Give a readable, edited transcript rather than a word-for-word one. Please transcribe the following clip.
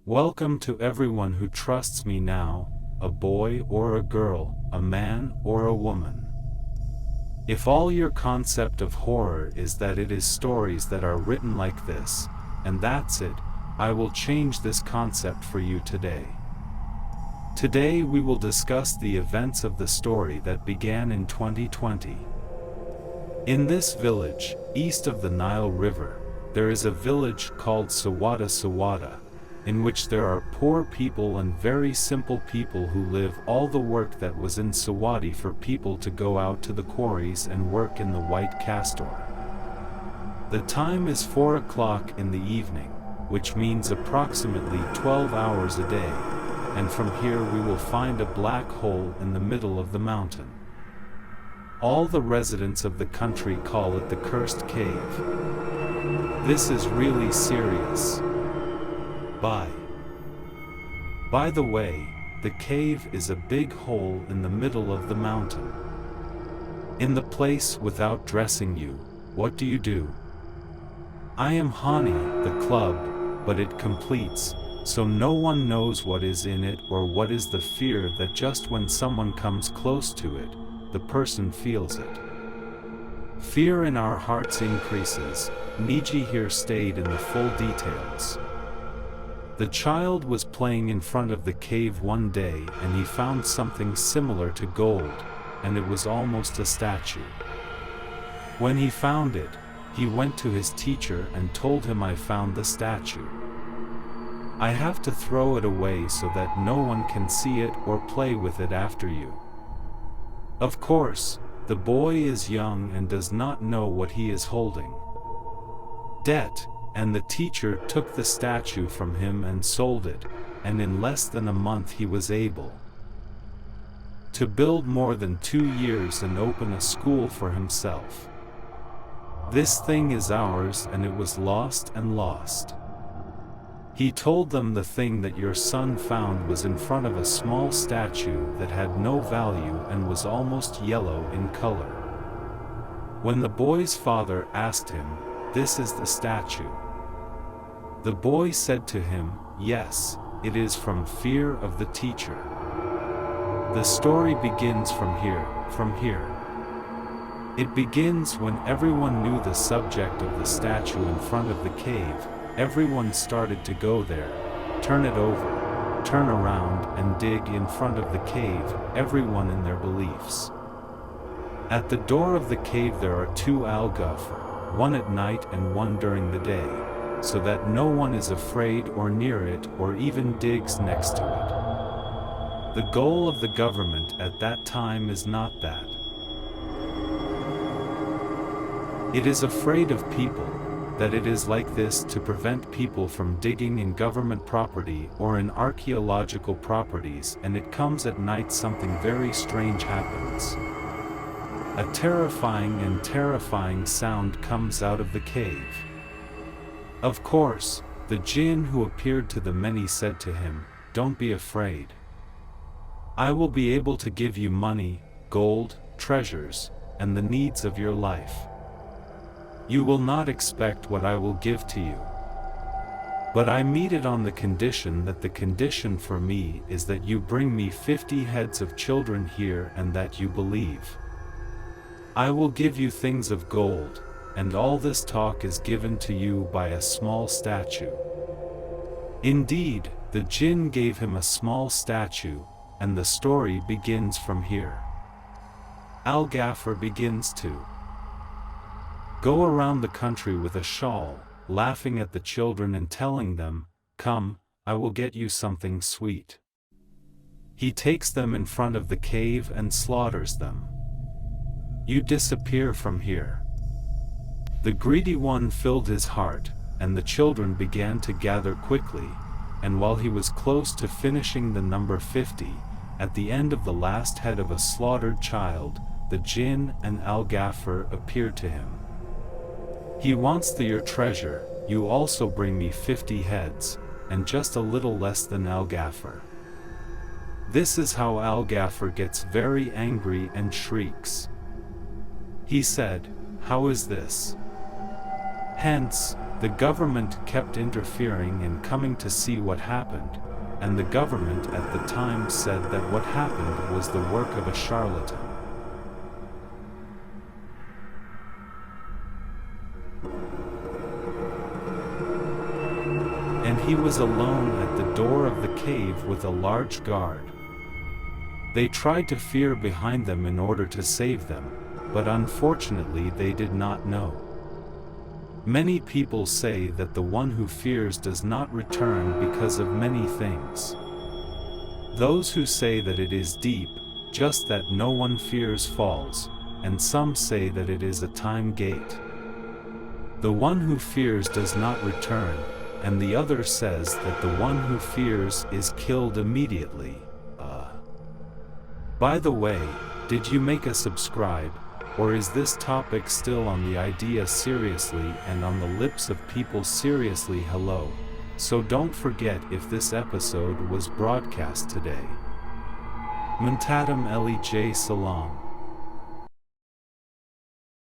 Welcome to everyone who trusts me now, a boy or a girl, a man or a woman. If all your concept of horror is that it is stories that are written like this, and that's it, I will change this concept for you today. Today we will discuss the events of the story that began in 2020. In this village, east of the Nile River, there is a village called Sawada Sawada, in which there are poor people and very simple people who live all the work that was in Sawadi for people to go out to the quarries and work in the white castor. The time is 4 o'clock in the evening, which means approximately 12 hours a day, and from here we will find a black hole in the middle of the mountain. All the residents of the country call it the cursed cave. This is really serious. By the way, the cave is a big hole in the middle of the mountain. In the place without dressing you, what do? I am Hani, the club, but it completes, so no one knows what is in it or what is the fear that just when someone comes close to it, the person feels it. Fear in our hearts increases. Neji here stayed in the full details. The child was playing in front of the cave one day and he found something similar to gold, and it was almost a statue. When he found it, he went to his teacher and told him, I found the statue. I have to throw it away so that no one can see it or play with it after you. Of course, the boy is young and does not know what he is holding. Debt. And the teacher took the statue from him and sold it, and in less than a month he was able to build more than 2 years and open a school for himself. This thing is ours and it was lost and lost. He told them the thing that your son found was in front of a small statue that had no value and was almost yellow in color. When the boy's father asked him, "This is the statue?" The boy said to him, "Yes, it is from fear of the teacher." The story begins from here. It begins when everyone knew the subject of the statue in front of the cave. Everyone started to go there, turn it over, turn around and dig in front of the cave, everyone in their beliefs. At the door of the cave there are 2 algafar, one at night and one during the day, so that no one is afraid or near it or even digs next to it. The goal of the government at that time is not that. It is afraid of people, that it is like this to prevent people from digging in government property or in archaeological properties, and it comes at night something very strange happens. A terrifying sound comes out of the cave. Of course, the jinn who appeared to the many said to him, "Don't be afraid. I will be able to give you money, gold, treasures, and the needs of your life. You will not expect what I will give to you. But I meet it on the condition that the condition for me is that you bring me 50 heads of children here and that you believe. I will give you things of gold, and all this talk is given to you by a small statue." Indeed, the jinn gave him a small statue, and the story begins from here. Al-Ghaffar begins to go around the country with a shawl, laughing at the children and telling them, "Come, I will get you something sweet." He takes them in front of the cave and slaughters them. "You disappear from here." The greedy one filled his heart, and the children began to gather quickly, and while he was close to finishing the number 50, at the end of the last head of a slaughtered child, the jinn and Al-Ghaffar appeared to him. "He wants your treasure, you also bring me 50 heads, and just a little less than Al-Ghaffar." This is how Al-Ghaffar gets very angry and shrieks. He said, "How is this? Hence, The government kept interfering and coming to see what happened, and the government at the time said that what happened was the work of a charlatan. And he was alone at the door of the cave with a large guard. They tried to fear behind them in order to save them, but unfortunately they did not know. Many people say that the one who fears does not return because of many things. Those who say that it is deep, just that no one fears falls, and some say that it is a time gate. The one who fears does not return, and the other says that the one who fears is killed immediately. By the way, did you make a subscribe? Or is this topic still on the idea seriously and on the lips of people seriously? Hello. So don't forget if this episode was broadcast today. Muntatam Lej Salam.